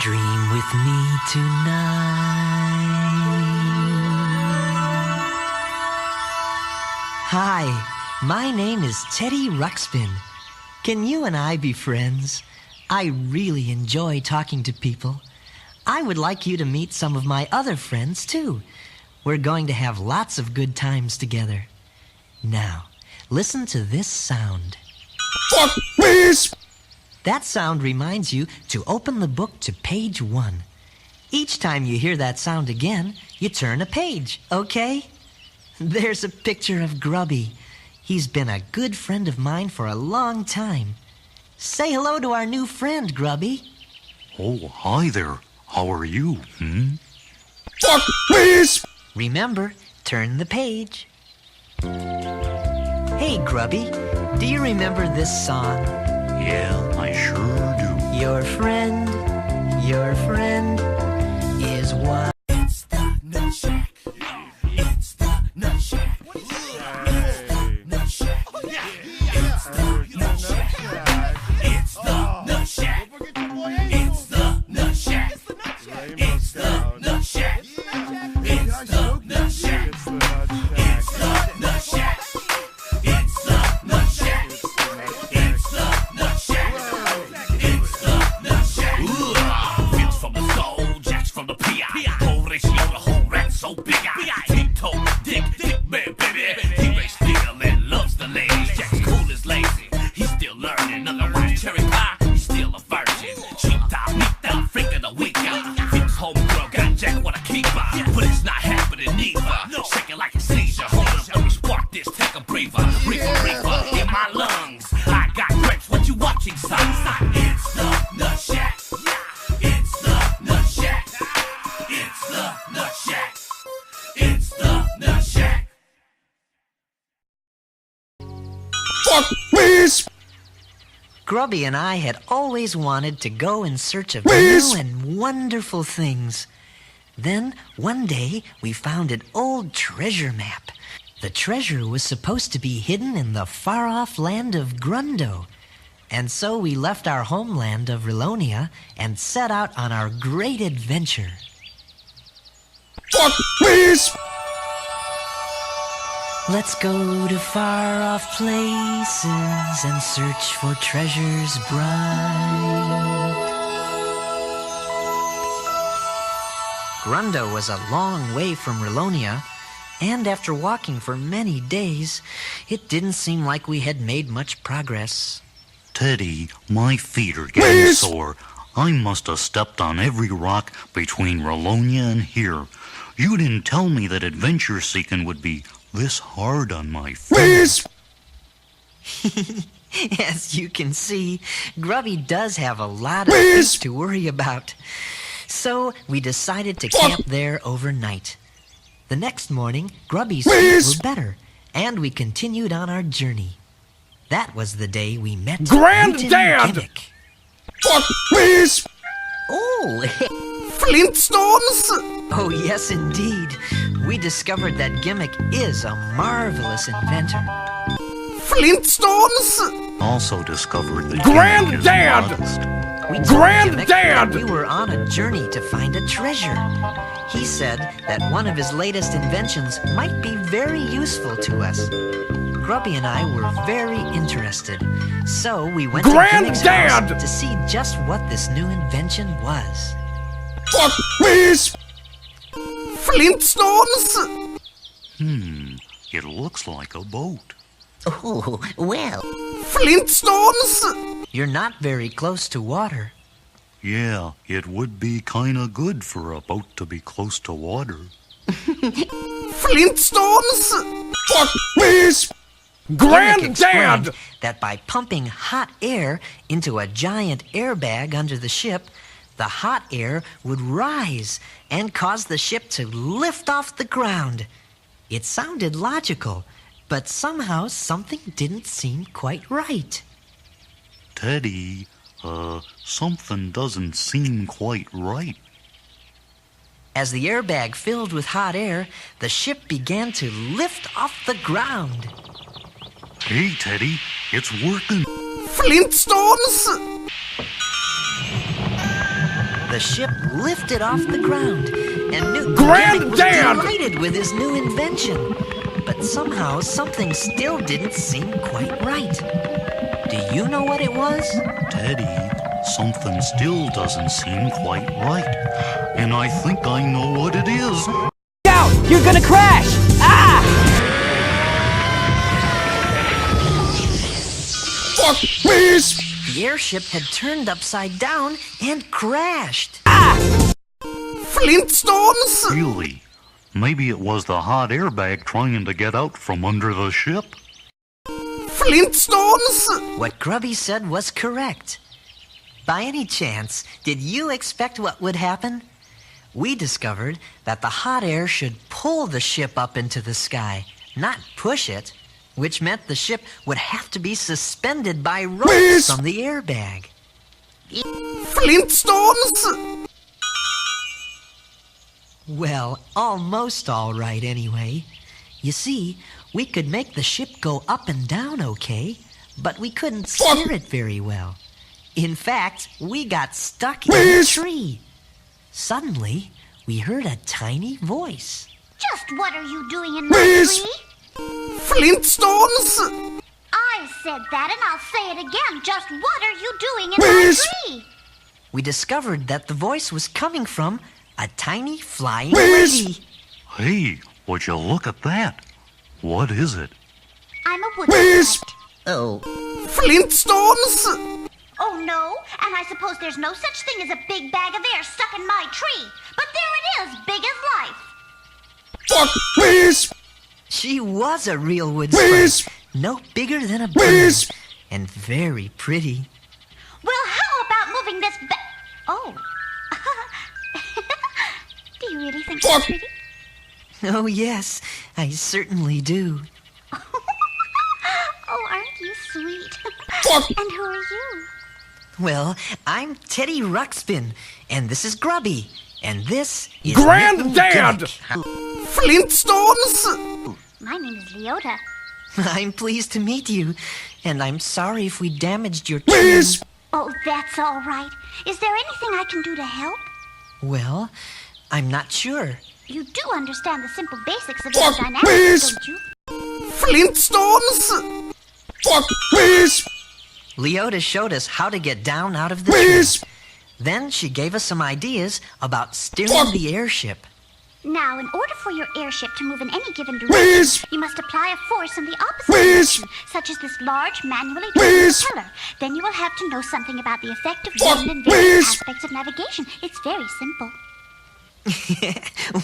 dream with me tonight. Hi, my name is Teddy Ruxpin. Can you and I be friends? I really enjoy talking to people. I would like you to meet some of my other friends, too. We're going to have lots of good times together. Now, listen to this sound. Fuck, please! That sound reminds you to open the book to page 1. Each time you hear that sound again, you turn a page, okay? There's a picture of Grubby. He's been a good friend of mine for a long time. Say hello to our new friend, Grubby. Oh, hi there. How are you, Fuck, please! Remember, turn the page. Hey, Grubby, do you remember this song? Yeah, I sure do. Your friend is one. It's the Nut Shack. It's the Nut Shack. It's the Nut Shack. It's the Nut Shack. It's the Nut Shack. It's the Nut Shack. It's the Nut Shack. It's the Nut Shack. It's the Nut Shack. It's the Nut Shack. It's the Nut Shack. It's the Nut Shack. Vince from the soul, Jax from the PI. Whole ratio, the whole rat so big. Tiptoe, dick man, baby. He raised steel and loves the ladies. Jack's cool as lazy. He's still learning. Otherwise, cherry pie, he's still a virgin. Cheap down, neat down, freak of the week. Vince homegirl got Jack what I keep by. But it's not happening neither. Shaking like a seizure. Hold up, let me spark this. Take a breather. Reefer in my lungs. I got grapes. What you watching, son? It's the Nut Shack. It's the Nut Shack. It's the Nut Shack. It's the Nut Shack. Fuck, please! Grubby and I had always wanted to go in search of Please? new and wonderful things. Then, one day, we found an old treasure map. The treasure was supposed to be hidden in the far-off land of Grundo. And so we left our homeland of Rilonia and set out on our great adventure. Fuck, please! Let's go to far-off places and search for treasures bright. Grundo was a long way from Rilonia, and after walking for many days, it didn't seem like we had made much progress. Teddy, my feet are getting Please? sore. I must have stepped on every rock between Rilonia and here. You didn't tell me that adventure seeking would be this hard on my feet. Please! As you can see, Grubby does have a lot of Please? things to worry about. So we decided to camp there overnight. The next morning, Grubby's feet Please? were better, and we continued on our journey. That was the day we met Granddad! Newton Gimmick. Fuck, please! Oh, Flintstones? oh yes indeed. We discovered that Gimmick is a marvelous inventor. Flintstones? Also discovered that Granddad! Gimmick is modest. We told Gimmick Granddad! that we were on a journey to find a treasure. He said that one of his latest inventions might be very useful to us. Grubby and I were very interested, so we went to Gimmick's house Granddad! to see just what this new invention was. Fuck, please! Flintstones? It looks like a boat. Oh, well, Flintstones? you're not very close to water. Yeah, it would be kinda good for a boat to be close to water. Flintstones? Fuck, please! Gimmick explained Granddad! that by pumping hot air into a giant airbag under the ship, the hot air would rise and cause the ship to lift off the ground. It sounded logical, but somehow something didn't seem quite right. Teddy, something doesn't seem quite right. As the airbag filled with hot air, the ship began to lift off the ground. Hey, Teddy, it's working. Flintstones? The ship lifted off the ground, and Newt was Granddad! delighted with his new invention. But somehow something still didn't seem quite right. Do you know what it was? Teddy, something still doesn't seem quite right. And I think I know what it is. Out! You're gonna crash! Ah! Wisp! The airship had turned upside down and crashed. Flintstones! Really? Maybe it was the hot airbag trying to get out from under the ship? Flintstones! What Grubby said was correct. By any chance, did you expect what would happen? We discovered that the hot air should pull the ship up into the sky, not push it, which meant the ship would have to be suspended by ropes Whiz! from the airbag. Flintstones! Well, almost all right anyway. You see, we could make the ship go up and down okay, but we couldn't steer it very well. In fact, we got stuck in a Whiz! tree. Suddenly, we heard a tiny voice. Just what are you doing in my Whiz! tree? Flintstones! I said that and I'll say it again. Just what are you doing in Whiz! my tree? We discovered that the voice was coming from a tiny flying Whiz! lady. Hey, would you look at that? What is it? I'm a Whiz! woodpecker. Oh, Flintstones! Oh no, and I suppose there's no such thing as a big bag of air stuck in my tree. But there it is, big as life. Wisp! she was a real wood Whiz! sprite, no bigger than a bird, Whiz! and very pretty. Well, how about moving this Oh. Do you really think that's pretty? Oh yes, I certainly do. Oh, aren't you sweet? And who are you? Well, I'm Teddy Ruxpin, and this is Grubby, and this is Granddad! Dick. Flintstones! My name is Leota. I'm pleased to meet you, and I'm sorry if we damaged your tune. Wisp! Oh, that's all right. Is there anything I can do to help? Well, I'm not sure. You do understand the simple basics of Whiz! aerodynamics, don't you? Flintstones! Wisp! Leota showed us how to get down out of the Wisp! tree. Then she gave us some ideas about steering the airship. Now, in order for your airship to move in any given direction, Whiz! you must apply a force in the opposite Whiz! direction, such as this large, manually driven Whiz! propeller. Then you will have to know something about the effect of Whiz! wind and various Whiz! aspects of navigation. It's very simple.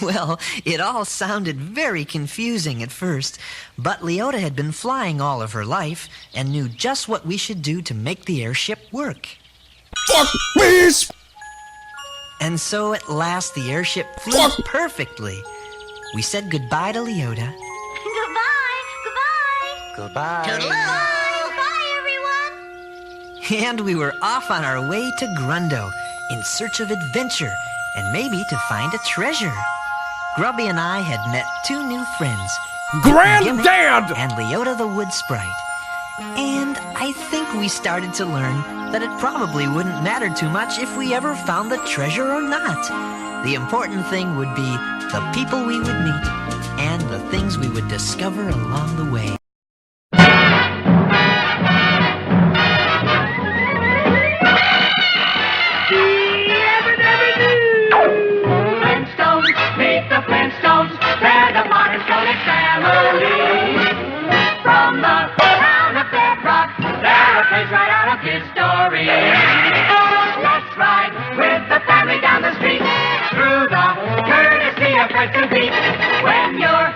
Well, it all sounded very confusing at first, but Leota had been flying all of her life and knew just what we should do to make the airship work. Wisp! And so at last the airship flew perfectly. We said goodbye to Leota. Goodbye! Goodbye! Goodbye. Bye! Bye, everyone! And we were off on our way to Grundo in search of adventure and maybe to find a treasure. Grubby and I had met two new friends, Granddad! and Leota the Wood Sprite. And I think we started to learn that it probably wouldn't matter too much if we ever found the treasure or not. The important thing would be the people we would meet and the things we would discover along the way. Flintstones, meet the Flintstones. They're the modern Stone Age family. From the town of Bedrock, they're a page right out of history. Let's ride with the family down the street through the courtesy of Preston Beach. When you're